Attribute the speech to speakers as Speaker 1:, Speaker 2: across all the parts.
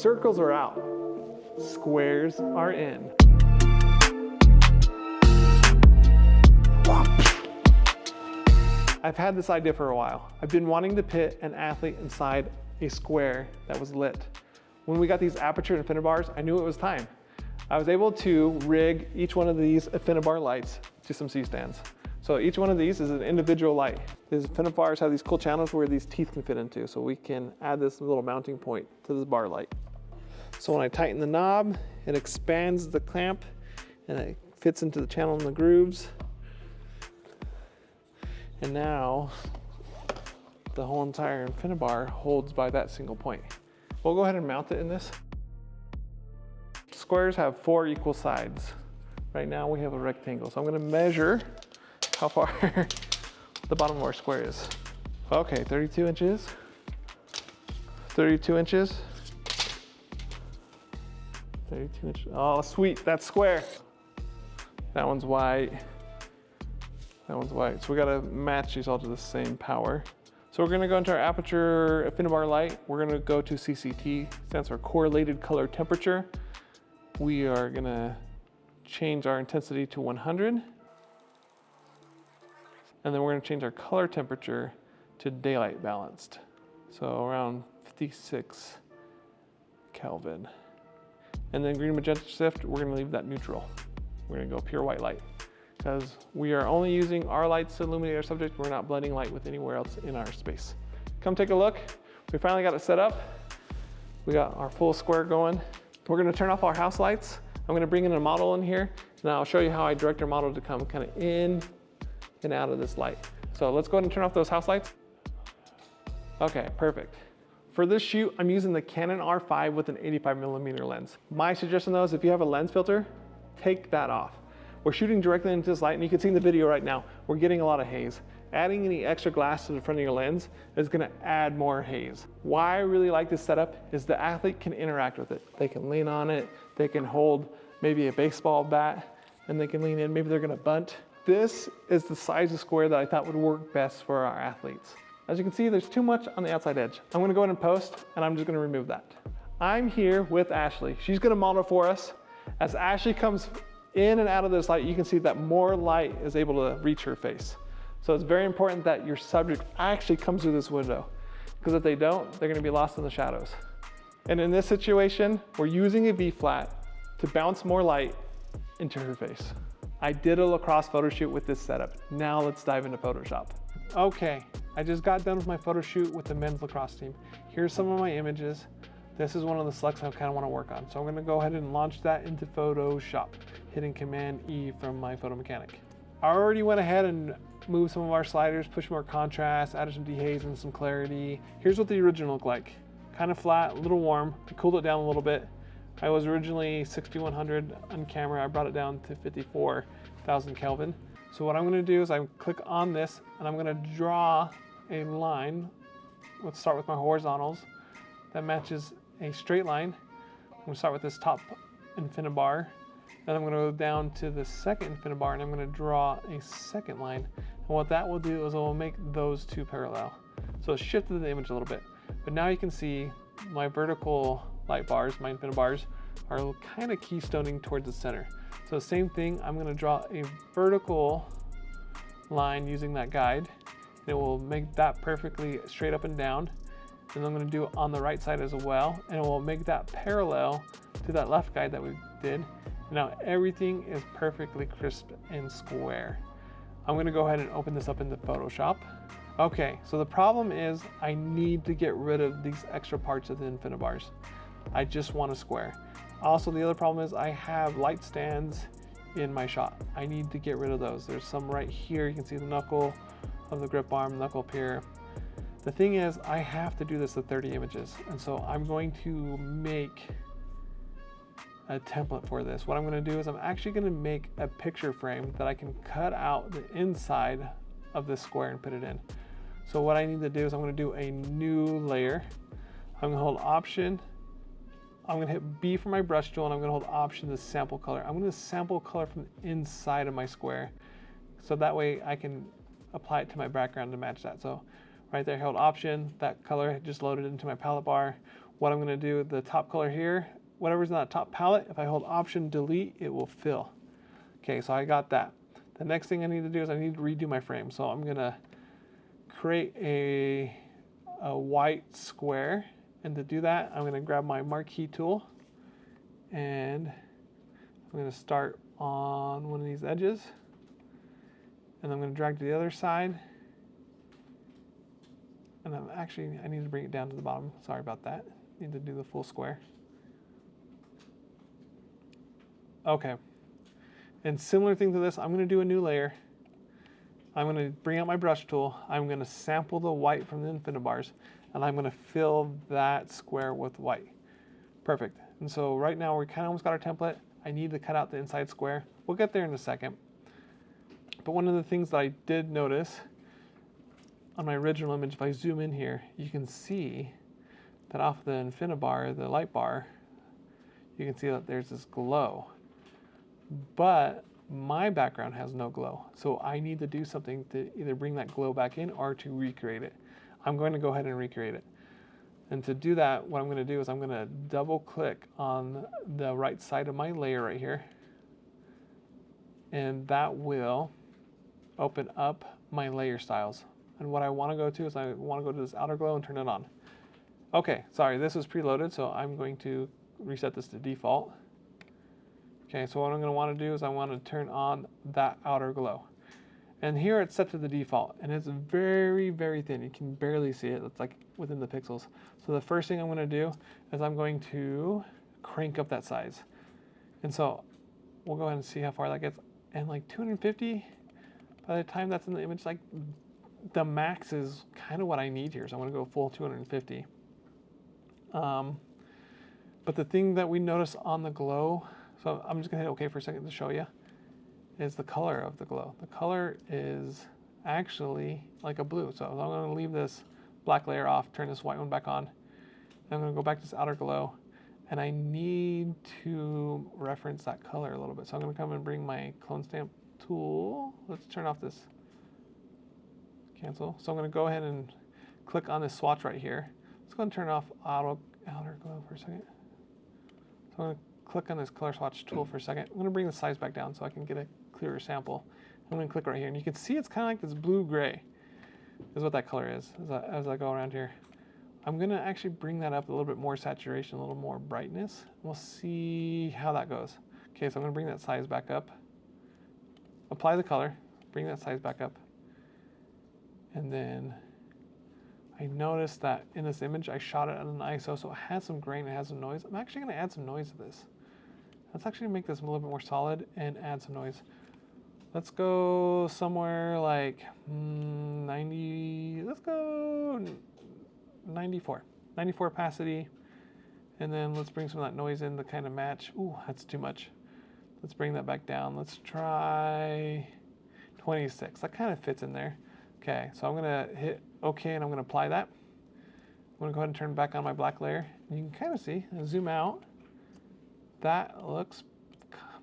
Speaker 1: Circles are out, squares are in. I've had this idea for a while. I've been wanting to pit an athlete inside a square that was lit. When we got these Aputure Infinibars, I knew it was time. I was able to rig each one of these Infinibar lights to some C-stands. So each one of these is an individual light. These Infinibars have these cool channels where these teeth can fit into, so we can add this little mounting point to this bar light. So when I tighten the knob, it expands the clamp and it fits into the channel in the grooves. And now the whole entire Infinibar holds by that single point. We'll go ahead and mount it in this. Squares have 4 equal sides. Right now we have a rectangle, so I'm gonna measure how far the bottom of our square is. Okay, 32 inches, 32 inches, 32 inches. Oh, sweet, that's square. That one's white. That one's white. So we gotta match these all to the same power. So we're gonna go into our Aputure Infinibar light. We're gonna go to CCT, stands for correlated color temperature. We are gonna change our intensity to 100. And then we're gonna change our color temperature to daylight balanced. So around 56 Kelvin. And then green magenta shift, we're gonna leave that neutral. We're gonna go pure white light, because we are only using our lights to illuminate our subject. We're not blending light with anywhere else in our space. Come take a look. We finally got it set up. We got our full square going. We're gonna turn off our house lights. I'm gonna bring in a model in here, and I'll show you how I direct our model to come kind of in and out of this light. So let's go ahead and turn off those house lights. Okay, perfect. For this shoot, I'm using the Canon R5 with an 85mm lens. My suggestion though is if you have a lens filter, take that off. We're shooting directly into this light, and you can see in the video right now, we're getting a lot of haze. Adding any extra glass to the front of your lens is gonna add more haze. Why I really like this setup is the athlete can interact with it. They can lean on it, they can hold maybe a baseball bat, and they can lean in, maybe they're gonna bunt. This is the size of square that I thought would work best for our athletes. As you can see, there's too much on the outside edge. I'm gonna go ahead and post, and I'm just gonna remove that. I'm here with Ashley. She's gonna model for us. As Ashley comes in and out of this light, you can see that more light is able to reach her face. So it's very important that your subject actually comes through this window, because if they don't, they're gonna be lost in the shadows. And in this situation, we're using a V-flat to bounce more light into her face. I did a lacrosse photo shoot with this setup. Now let's dive into Photoshop. Okay, I just got done with my photo shoot with the men's lacrosse team. Here's some of my images. This is one of the selects I kind of want to work on. So I'm going to go ahead and launch that into Photoshop, hitting Command E from my photo mechanic. I already went ahead and moved some of our sliders, pushed more contrast, added some dehaze and some clarity. Here's what the original looked like. Kind of flat, a little warm. I cooled it down a little bit. I was originally 6100 on camera. I brought it down to 54,000 Kelvin. So what I'm going to do is I click on this and I'm going to draw a line. Let's start with my horizontals. That matches a straight line. I'm going to start with this top Infinibar. Then I'm going to go down to the second Infinibar and I'm going to draw a second line. And what that will do is it will make those two parallel. So it shifted the image a little bit. But now you can see my vertical light bars, my Infinibars, are kind of keystoning towards the center. So the same thing, I'm going to draw a vertical line using that guide. And it will make that perfectly straight up and down. And I'm going to do it on the right side as well, and it will make that parallel to that left guide that we did. Now everything is perfectly crisp and square. I'm going to go ahead and open this up into Photoshop. Okay, so the problem is I need to get rid of these extra parts of the Infinibars. I just want a square. Also, the other problem is I have light stands in my shot. I need to get rid of those. There's some right here. You can see the knuckle of the grip arm, knuckle up here. The thing is, I have to do this with 30 images. And so I'm going to make a template for this. What I'm going to do is I'm actually going to make a picture frame that I can cut out the inside of this square and put it in. So what I need to do is I'm going to do a new layer. I'm going to hold Option. I'm going to hit B for my brush tool, and I'm going to hold Option to sample color. I'm going to sample color from the inside of my square, so that way I can apply it to my background to match that. So right there, hold Option, that color just loaded into my palette bar. what I'm gonna do, the top color here, whatever's in that top palette, if I hold Option Delete, it will fill. Okay, so I got that. The next thing I need to do is I need to redo my frame. So I'm gonna create a white square, and to do that, I'm gonna grab my marquee tool, and I'm gonna start on one of these edges, and I'm gonna drag to the other side, and I need to bring it down to the bottom. Sorry about that. Need to do the full square. Okay. And similar thing to this, I'm going to do a new layer. I'm going to bring out my brush tool. I'm going to sample the white from the Infinibars, and I'm going to fill that square with white. Perfect. And so right now we kind of almost got our template. I need to cut out the inside square. We'll get there in a second. But one of the things that I did notice on my original image, if I zoom in here, you can see that off the Infinibar, the light bar, you can see that there's this glow. But my background has no glow. So I need to do something to either bring that glow back in or to recreate it. I'm going to go ahead and recreate it. And to do that, what I'm going to do is I'm going to double click on the right side of my layer right here. And that will open up my layer styles. And what I want to go to is I want to go to this outer glow and turn it on. Okay, sorry, this is preloaded, so I'm going to reset this to default. Okay, so what I'm going to want to do is I want to turn on that outer glow. And here it's set to the default, and it's very, very thin. You can barely see it. It's like within the pixels. So the first thing I'm going to do is I'm going to crank up that size. And so we'll go ahead and see how far that gets. And like 250, by the time that's in the image, like the max is kind of what I need here. So I'm going to go full 250. But the thing that we notice on the glow, so I'm just going to hit OK for a second to show you, is the color of the glow. The color is actually like a blue. So I'm going to leave this black layer off, turn this white one back on. And I'm going to go back to this outer glow. And I need to reference that color a little bit. So I'm going to come and bring my clone stamp tool. Let's turn off this cancel. So I'm going to go ahead and click on this swatch right here. Let's go and turn off outer glow for a second. So I'm going to click on this color swatch tool for a second. I'm going to bring the size back down so I can get a clearer sample. I'm going to click right here, and you can see it's kind of like this blue-gray is what that color is as I go around here. I'm going to actually bring that up a little bit more saturation, a little more brightness. We'll see how that goes. Okay, so I'm going to bring that size back up. Apply the color, bring that size back up. And then I noticed that in this image, I shot it at an ISO, so it has some grain, it has some noise. I'm actually going to add some noise to this. Let's actually make this a little bit more solid and add some noise. Let's go somewhere like 90, let's go 94. 94 opacity. And then let's bring some of that noise in to kind of match. Ooh, that's too much. Let's bring that back down. Let's try 26. That kind of fits in there. Okay, so I'm going to hit OK, and I'm going to apply that. I'm going to go ahead and turn back on my black layer. You can kind of see, zoom out. That looks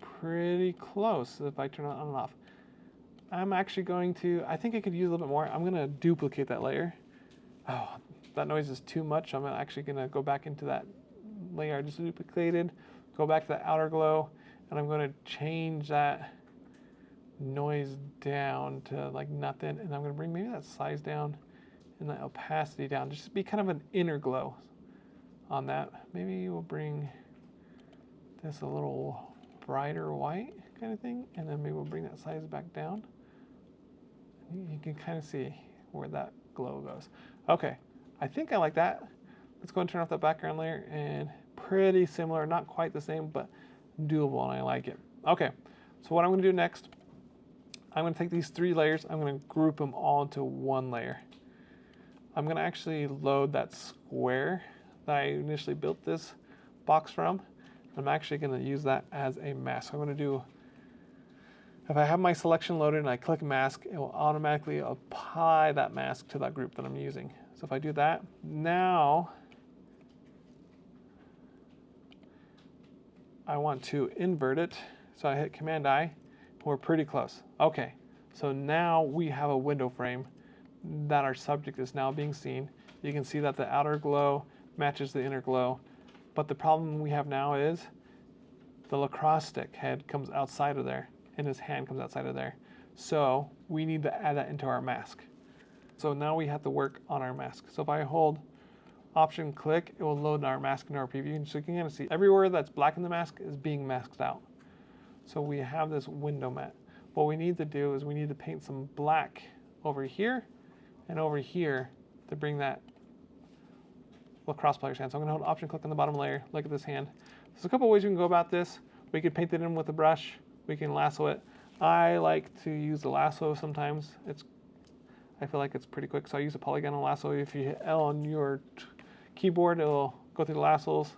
Speaker 1: pretty close if I turn it on and off. I'm actually going to, I think I could use a little bit more. I'm going to duplicate that layer. Oh, that noise is too much. I'm actually going to go back into that layer I just duplicated, go back to the outer glow, and I'm going to change that noise down to like nothing, and I'm going to bring maybe that size down and the opacity down, just to be kind of an inner glow on that. Maybe we'll bring this a little brighter white kind of thing, and then maybe we'll bring that size back down. You can kind of see where that glow goes. Okay, I think I like that. Let's go and turn off that background layer, and pretty similar, not quite the same, but doable, and I like it. Okay, so what I'm going to do next, I'm going to take these 3 layers, I'm going to group them all into one layer. I'm going to actually load that square that I initially built this box from. I'm actually going to use that as a mask. I'm going to do, if I have my selection loaded and I click mask, it will automatically apply that mask to that group that I'm using. So if I do that, now I want to invert it. So I hit Command I. We're pretty close. Okay, so now we have a window frame that our subject is now being seen. You can see that the outer glow matches the inner glow. But the problem we have now is the lacrosse stick head comes outside of there and his hand comes outside of there. So we need to add that into our mask. So now we have to work on our mask. So if I hold Option click, it will load our mask into our preview. So you can kind of see everywhere that's black in the mask is being masked out. So we have this window mat. What we need to do is we need to paint some black over here and over here to bring that lacrosse player's hand. So I'm going to hold Option click on the bottom layer. Look at this hand. There's a couple ways we can go about this. We could paint it in with a brush. We can lasso it. I like to use the lasso sometimes. I feel like it's pretty quick, so I use a polygonal lasso. If you hit L on your keyboard, it'll go through the lassos.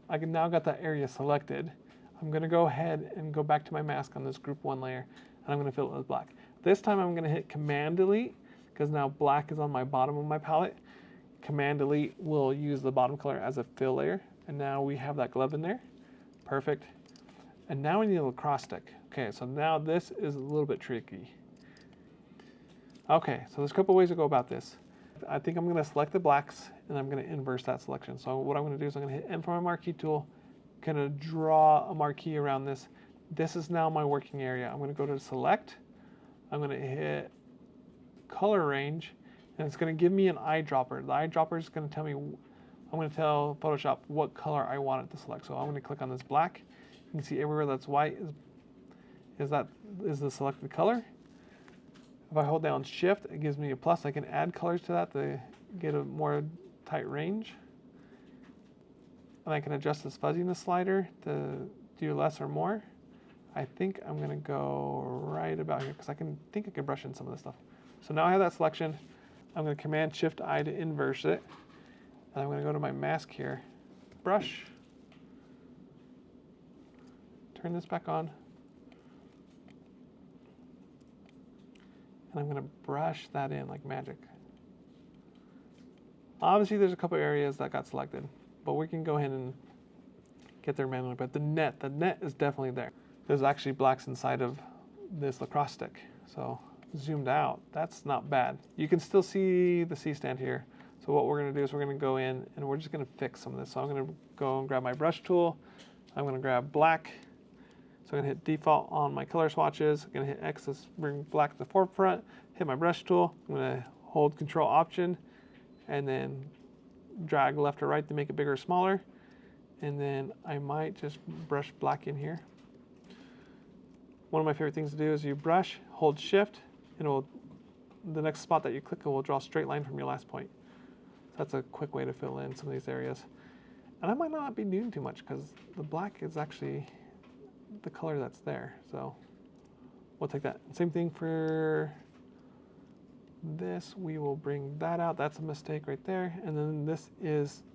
Speaker 1: I can now got that area selected. I'm going to go ahead and go back to my mask on this group 1 layer, and I'm going to fill it with black. This time I'm going to hit Command Delete, because now black is on my bottom of my palette. Command Delete will use the bottom color as a fill layer, and now we have that glove in there. Perfect. And now we need a lacrosse stick. Okay, so now this is a little bit tricky. Okay, so there's a couple ways to go about this. I think I'm going to select the blacks, and I'm going to inverse that selection. So what I'm going to do is I'm going to hit M for my marquee tool, going to draw a marquee around this. This is now my working area. I'm going to go to Select. I'm going to hit Color Range, and it's going to give me an eyedropper. The eyedropper is going to tell me, I'm going to tell Photoshop what color I want it to select. So I'm going to click on this black. You can see everywhere that's white is the selected color. If I hold down Shift, it gives me a plus. I can add colors to that to get a more tight range. And I can adjust this fuzziness slider to do less or more. I think I'm going to go right about here because I think I can brush in some of this stuff. So now I have that selection. I'm going to Command Shift I to inverse it. And I'm going to go to my mask here, brush, turn this back on, and I'm going to brush that in like magic. Obviously there's a couple areas that got selected, but we can go ahead and get there manually. But the net is definitely there. There's actually blacks inside of this lacrosse stick. So zoomed out, that's not bad. You can still see the C-stand here. So what we're going to do is we're going to go in and we're just going to fix some of this. So I'm going to go and grab my brush tool. I'm going to grab black. So I'm going to hit default on my color swatches. I'm going to hit X to bring black to the forefront. Hit my brush tool. I'm going to hold Control Option and then drag left or right to make it bigger or smaller. And then I might just brush black in here. One of my favorite things to do is you brush, hold Shift, and the next spot that you click, it will draw a straight line from your last point. That's a quick way to fill in some of these areas. And I might not be doing too much because the black is actually the color that's there. So we'll take that. Same thing for this. We will bring that out. That's a mistake right there. And then this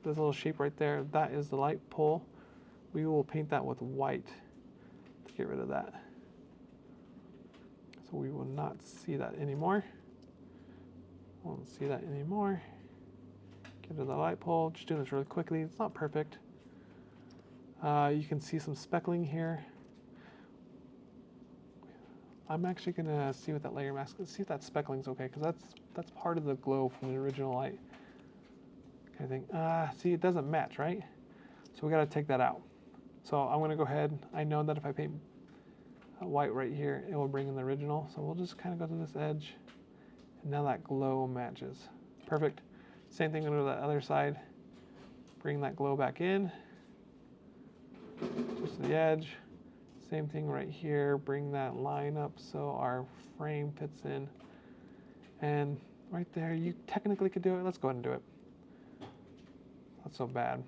Speaker 1: little shape right there. That is the light pole. We will paint that with white to get rid of that. So we will not see that anymore. Won't see that anymore. Get to the light pole. Just doing this really quickly. It's not perfect. You can see some speckling here. I'm actually gonna see what that layer mask is. See if that speckling's okay, because that's part of the glow from the original light. Kind of thing. See, it doesn't match, right? So we gotta take that out. So I'm gonna go ahead. I know that if I paint white right here, it will bring in the original. So we'll just kind of go to this edge, and now that glow matches. Perfect. Same thing on the other side. Bring that glow back in, just to the edge. Same thing right here. Bring that line up so our frame fits in. And right there, you technically could do it. Let's go ahead and do it. Not so bad.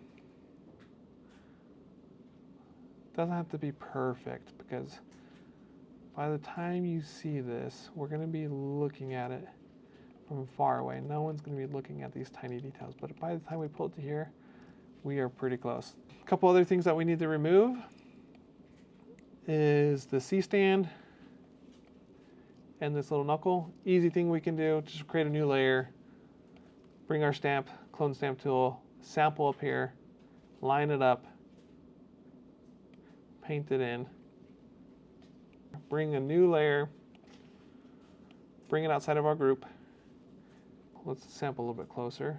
Speaker 1: Doesn't have to be perfect because by the time you see this, we're going to be looking at it from far away. No one's going to be looking at these tiny details, but by the time we pull it to here, we are pretty close. A couple other things that we need to remove is the C-stand and this little knuckle. Easy thing we can do, just create a new layer, bring our stamp, clone stamp tool, sample up here, line it up, paint it in, bring a new layer, bring it outside of our group. Let's sample a little bit closer.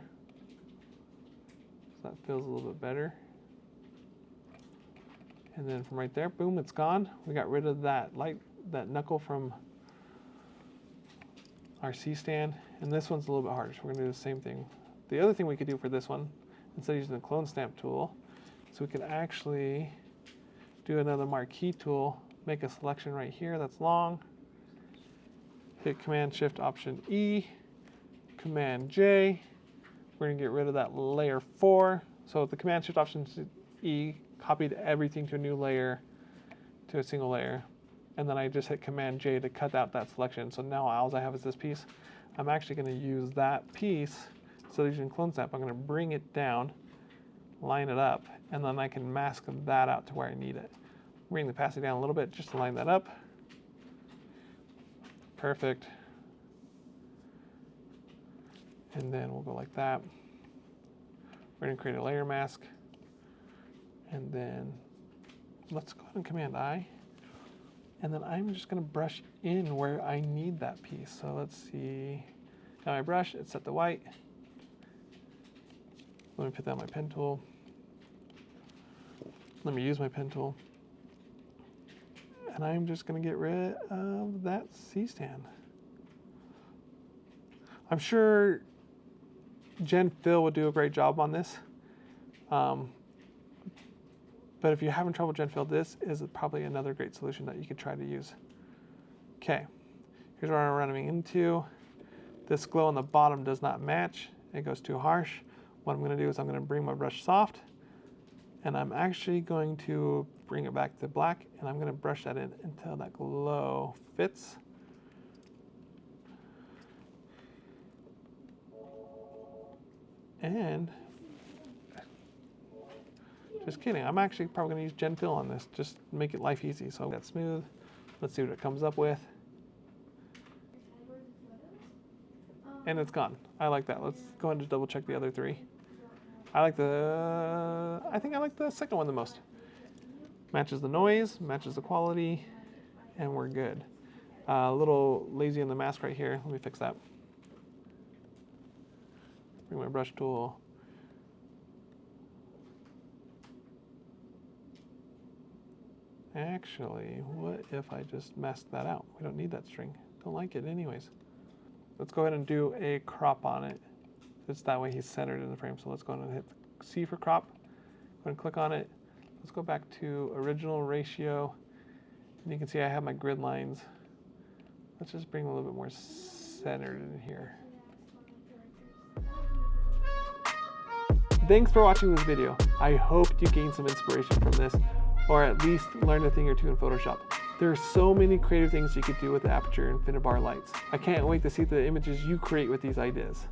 Speaker 1: So that feels a little bit better. And then from right there, boom, it's gone. We got rid of that that knuckle from our C-stand. And this one's a little bit harder, so we're gonna do the same thing. The other thing we could do for this one, instead of using the clone stamp tool, so we could actually do another marquee tool, make a selection right here that's long, hit Command-Shift-Option-E, Command-J. We're gonna get rid of that layer 4. So the Command-Shift-Option-E copied everything to a new layer, to a single layer. And then I just hit Command-J to cut out that selection. So now all I have is this piece. I'm actually gonna use that piece, so using clone stamp, I'm gonna bring it down, line it up, and then I can mask that out to where I need it. Bring the opacity down a little bit just to line that up. Perfect. And then we'll go like that. We're gonna create a layer mask. And then let's go ahead and Command-I. And then I'm just gonna brush in where I need that piece. So let's see. Now my brush, it's set to white. Let me put down my pen tool. Let me use my pen tool. And I'm just gonna get rid of that C-stand. I'm sure Gen Fill would do a great job on this. But if you're having trouble Gen Fill, this is probably another great solution that you could try to use. Okay, here's where I'm running into. This glow on the bottom does not match. It goes too harsh. What I'm gonna do is I'm gonna bring my brush soft, and I'm actually going to bring it back to black, and I'm gonna brush that in until that glow fits. And just kidding, I'm actually probably gonna use Gen Fill on this, just to make it life easy. So that's smooth. Let's see what it comes up with. And it's gone. I like that. Let's go ahead and just double check the other 3. I think I like the second one the most. Matches the noise, matches the quality, and we're good. A little lazy on the mask right here. Let me fix that. Bring my brush tool. Actually, what if I just mask that out? We don't need that string. Don't like it anyways. Let's go ahead and do a crop on it. It's that way he's centered in the frame. So let's go ahead and hit C for crop. Go ahead and click on it. Let's go back to original ratio. And you can see I have my grid lines. Let's just bring a little bit more centered in here. Thanks for watching this video. I hope you gained some inspiration from this, or at least learn a thing or two in Photoshop. There are so many creative things you could do with the Aputure Infinibar lights. I can't wait to see the images you create with these ideas.